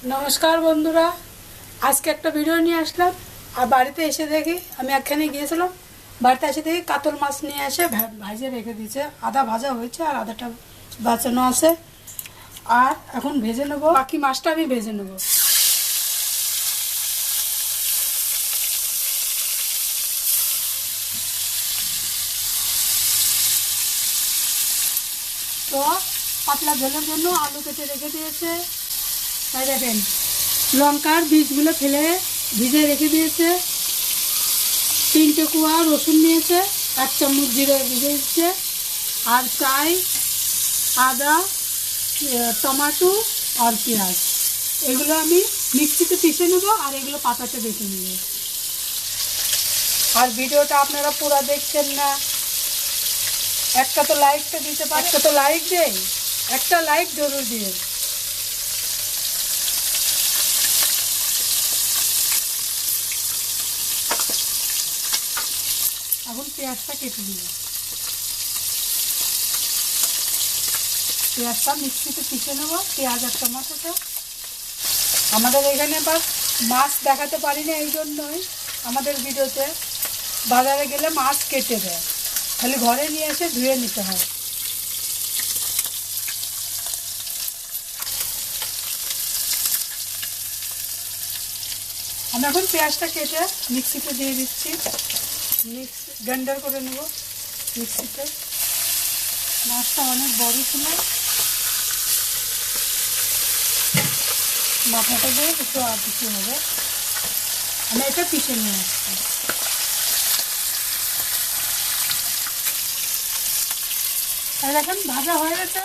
नमस्कार बंधुरा आज के एक भिडियो नहीं आसलाम और बाड़ीते एसे देखी हमें एकखाने गिয়েছিলাম बाड़ीते एसे देखी कातल माछ নিয়ে এসে ভাজে রেখে দিয়েছে आधा भाजा হয়েছে আর আধাটা বাঁচানো আছে আর এখন ভেজে নেব বাকি মাছটা আমি ভেজে নেব তো পাতলা ঝোলের জন্য আলু কেটে রেখে দিয়েছে তাই দেখেন লঙ্কার বীজগুলো ফেলে ভিজে রেখে দিয়েছে 3 টেকুয়া রসুন নিয়েছে 1 চামচ জিরে ভিজে দিয়েছে আর চাই আদা টমেটো আর পেঁয়াজ এগুলো আমি মিক্সিতে পিষে নেব আর এগুলো পাতাতে বেটে নেব আর ভিডিওটা আপনারা পুরো দেখছেন না একটা তো লাইকটা দিতে পারেন একটা তো লাইক দেন একটা লাইক জরুর দিন এখন পেঁয়াজটা কেটে নিব পেঁয়াজটা মিক্সিতে পিষে নেব পেঁয়াজ আর টমেটোটা আমাদের এখানে আবার মাছ দেখাতে পারি না এই জন্যই আমাদের ভিডিওতে বাজারে গেলে মাছ কেটে দেয় খালি ঘরে নিয়ে এসে ধুয়ে নিতে হয় আমি এখন পেঁয়াজটা কেটে মিক্সিতে দিয়ে দিচ্ছি মিক্সি গ্রাইন্ডার করে নেব মিক্সিতে মাছটা অনেক বড় ছিল মাথাটা দিয়ে একটু আর কিছু হবে আমি এটা পিষে নিয়ে আসছি আর এখন ভাজা হয়ে গেছে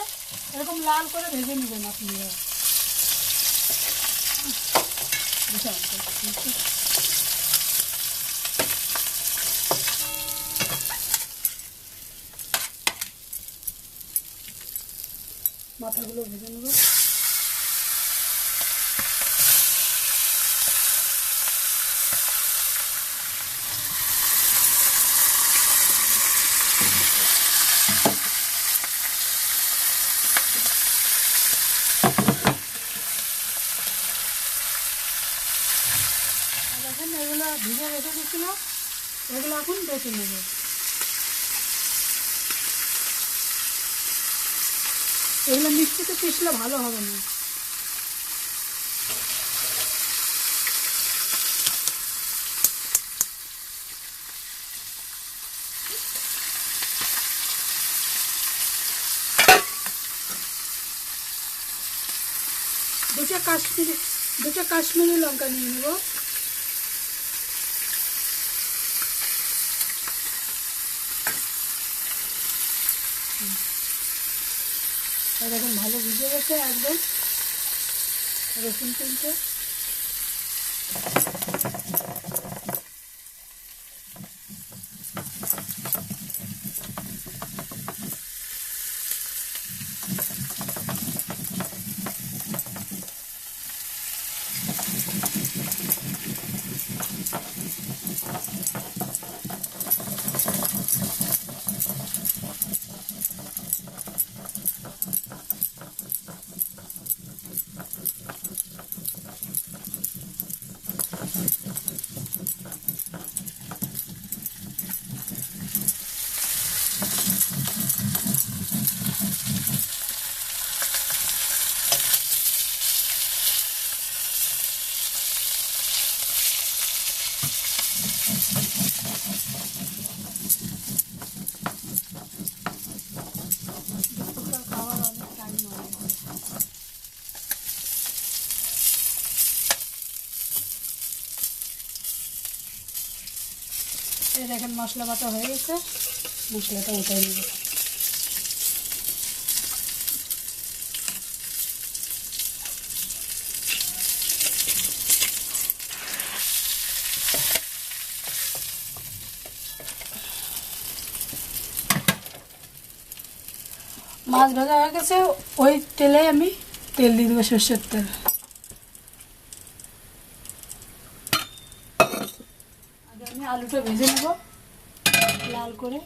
এরকম লাল করে ভেজে নেবেন আপনি মাথাগুলো ভেজে নেব এখন এগুলো ভিজে রেখে দিচ্ছিল এগুলো এখন বেটে নেব এগুলো মিক্সিতে পিষলে ভালো হবে না দুটো কাশ্মীরি লঙ্কা নিয়ে নেব দেখুন ভালো ভিজে গেছে একদম রসুন কিনতে এই দেখেন মশলা বাটা হয়ে গেছে মশলাটা উঠাই নেব মাছ ভাজা হয়ে গেছে ওই তেলে আমি তেল দিয়ে দেবো সরষের তেল আগে আমি আলুটা ভেজে নেব লাল করে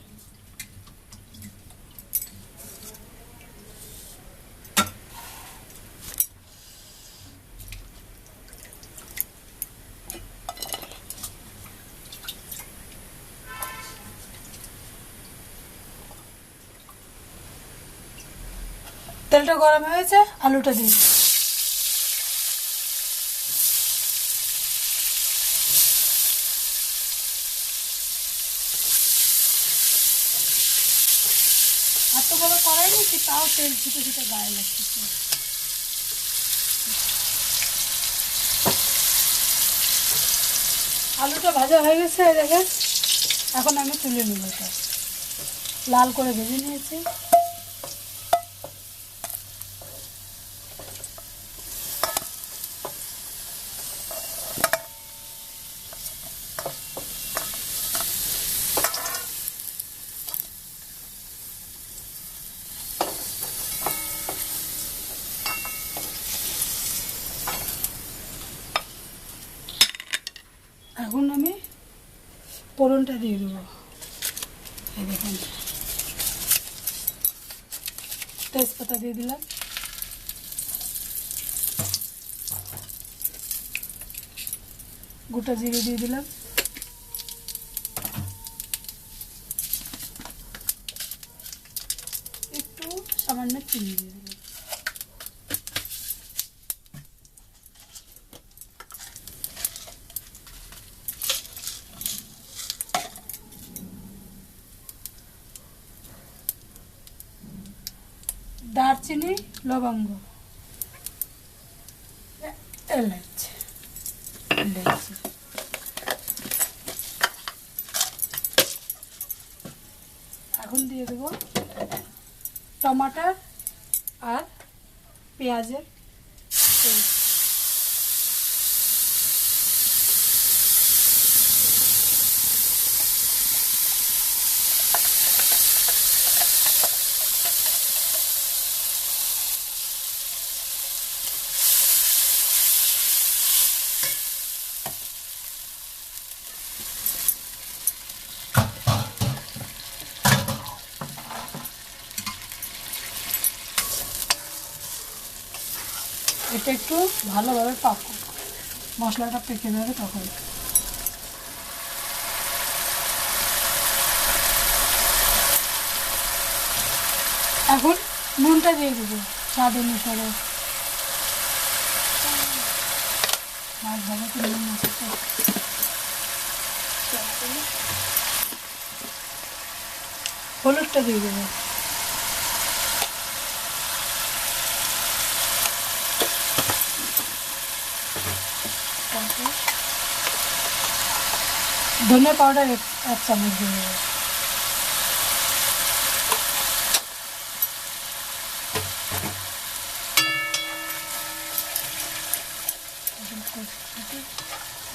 তেলটা গরম হয়েছে, আলুটা দিই। এত বড় কড়াই নিচ্ছি, তাও তেল ছিটে ছিটে গায়ে লাগছে। আলুটা ভাজা হয়ে গেছে দেখেন। এখন আমি তুলে নেব, এটা লাল করে ভেজে নিয়েছি। এখন আমি ফোড়নটা দিয়ে দেবো। এই দেখুন, তেজপাতা দিয়ে দিলাম, গোটা জিরে দিয়ে দিলাম, একটু সামান্য চিনি দিয়ে দিলাম। দারচিনি, লবঙ্গ, এলাচ, এখন দিয়ে দেবো টমাটার আর পেঁয়াজের পেস্ট। এটা একটু ভালোভাবে পাকুক, মশলাটা পেকে যাবে তখন। এখন নুনটা দিয়ে দেবো স্বাদ অনুসারে। মাছ ভালো করে নুন আছে, হলুদটা দিয়ে দেবো। ধনে পাউডার 1 চামচ দিয়ে দেবো।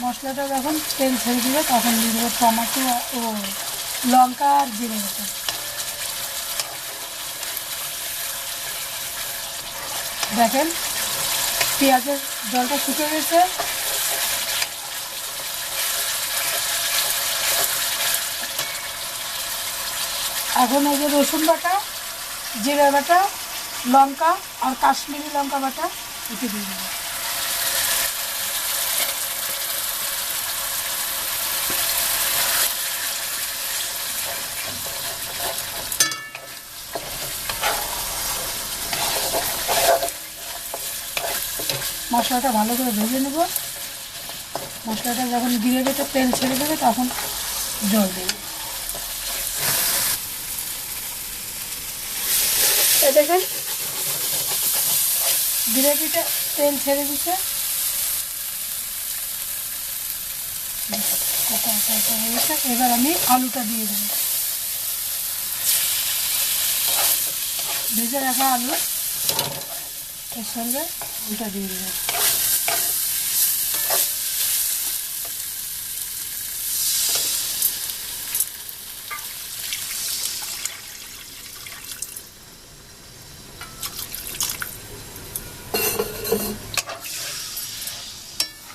মশলাটা যখন তেল ছেড়ে দিবে তখন দিয়ে দেবো টমেটো ও লঙ্কা আর জিরে বাটা। দেখেন পেঁয়াজের জলটা শুকিয়ে গেছে। এখন এই যে রসুন বাটা, জিরে বাটা, লঙ্কা আর কাশ্মীরি লঙ্কা বাটা এটি দিয়ে দেবো। মশলাটা ভালো করে ভেজে নেব। মশলাটা যখন গ্রেভিতে তেল ছেড়ে দেবে তখন জল দেবে। দেখেন গ্রেভিটা তেল ছেড়ে দিচ্ছে। এবার আমি আলুটা দিয়ে দেবো, ভেজে রাখা আলু এর সঙ্গে আলুটা দিয়ে দেবো।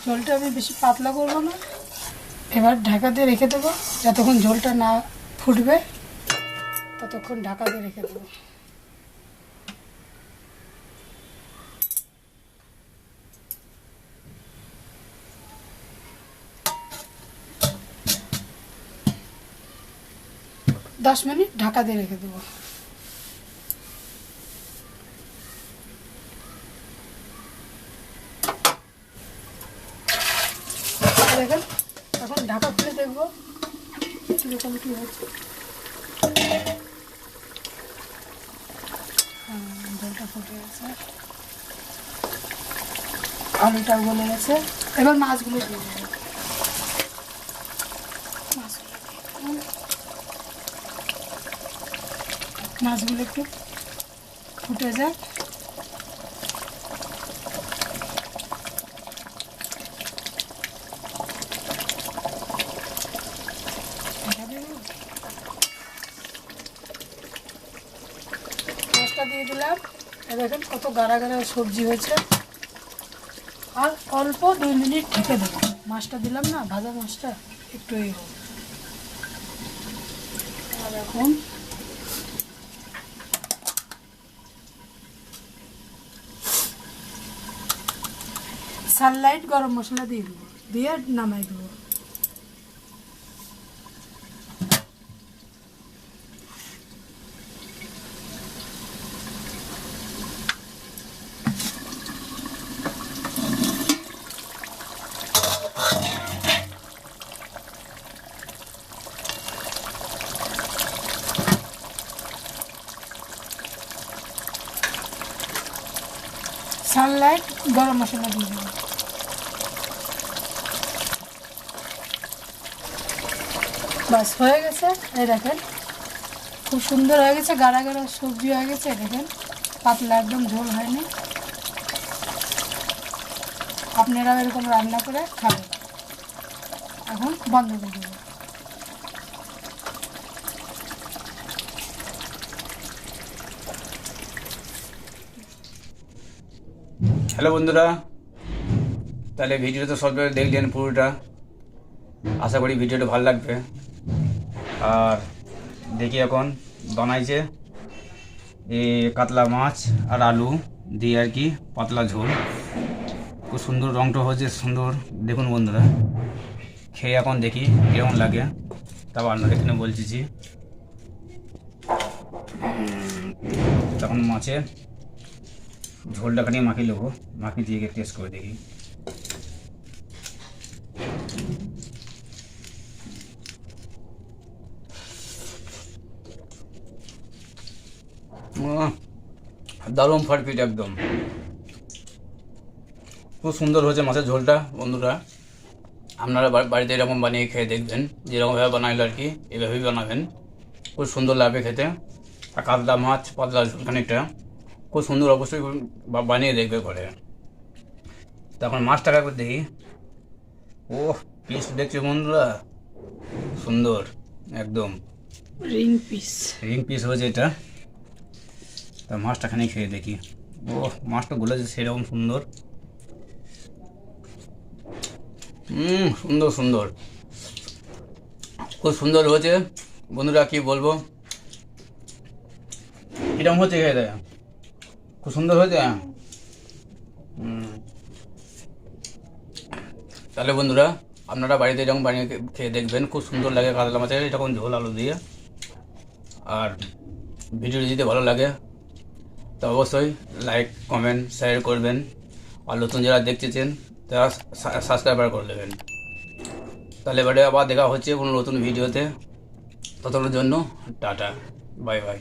ঝোলটা আমি বেশি পাতলা করবো না। এবার ঢাকা দিয়ে রেখে দেবো, যতক্ষণ ঝোলটা না ফুটবে ততক্ষণ ঢাকা দিয়ে রেখে দেবো। দশ মিনিট ঢাকা দিয়ে রেখে দেবো। দেখেন এখন ঢাকা খুলে দেখবো কীরকম কী হচ্ছে। জলটা ফুটে গেছে, আলুটা গলে গেছে। এবার মাছগুলো দিয়ে দেবো। মাছগুলো একটু ফুটে যাক। মাছটা দিয়ে দিলাম। দেখেন কত গাঢ় গাঢ় সবজি হয়েছে। আর অল্প 2 মিনিট ঢেকে দেবো। মাছটা দিলাম না, ভাজা মাছটা একটু এই হোক। আর এখন সানলাইট গরম মশলা দিয়ে দেবো, দিয়ে নামাই দেবো। সানলাইট গরম মশলা দিয়ে দেবো। বাস হয়ে গেছে। এই দেখেন খুব সুন্দর হয়ে গেছে, গাঢ় গাঢ় সবজি হয়ে গেছে। দেখেন পাতলা, একদম ঝোল হয়নি। আপনারাও এরকম রান্না করে খাবেন। এখন বন্ধ করে দেবো। হ্যালো বন্ধুরা, তাহলে ভিডিওটা তো সব দেখলেন পুরোটা। আশা করি ভিডিওটা ভালো লাগবে। আর দেখি এখন বানাইছে এই কাতলা মাছ আর আলু দিয়ে আর কি পাতলা ঝোল। খুব সুন্দর, রংটা হচ্ছে সুন্দর। দেখুন বন্ধুরা, খেয়ে এখন দেখি কেমন লাগে, তারপর আপনাদের এখানে বলছি। তখন মাছের ঝোলটা খানিয়ে মাখিয়ে নেবো, মাখিয়ে দিয়ে টেস্ট করে দেখি। দারুণ ফারফিট, একদম খুব সুন্দর হয়েছে মাছের ঝোলটা। বন্ধুরা আপনারা বাড়িতে এরকম বানিয়ে খেয়ে দেখবেন, যেরকমভাবে বানাইলো আর কি এভাবেই বানাবেন। খুব সুন্দর লাগবে খেতে। আর কাতলা মাছ পাতলা ঝোল খানিকটা খুব সুন্দর, অবশ্যই বানিয়ে দেখবে করে। তখন মাছটা একবার দেখি। ও পিস দেখছি বন্ধুরা, সুন্দর একদম রিং পিস হয়েছে এটা। তা মাছটা খানিক খেয়ে দেখি। ও মাছটা গলেছে সেরকম সুন্দর। সুন্দর সুন্দর, খুব সুন্দর হয়েছে বন্ধুরা, কি বলবো। এরকম হচ্ছে খেয়ে দেয়, খুব সুন্দর হয়েছে। তাহলে বন্ধুরা আপনারা বাড়িতে এরকম বানিয়ে খেয়ে দেখবেন, খুব সুন্দর লাগে কাতলা মাছের এরকম ঝোল আলু দিয়ে। আর ভিডিওটি যদি ভালো লাগে তো অবশ্যই লাইক কমেন্ট শেয়ার করবেন। আর নতুন যারা দেখতেছেন তারা সাবস্ক্রাইবার করে নেবেন। তাহলে এবারে আবার দেখা হচ্ছে কোনো নতুন ভিডিওতে। ততক্ষণের জন্য টাটা, বাই বাই।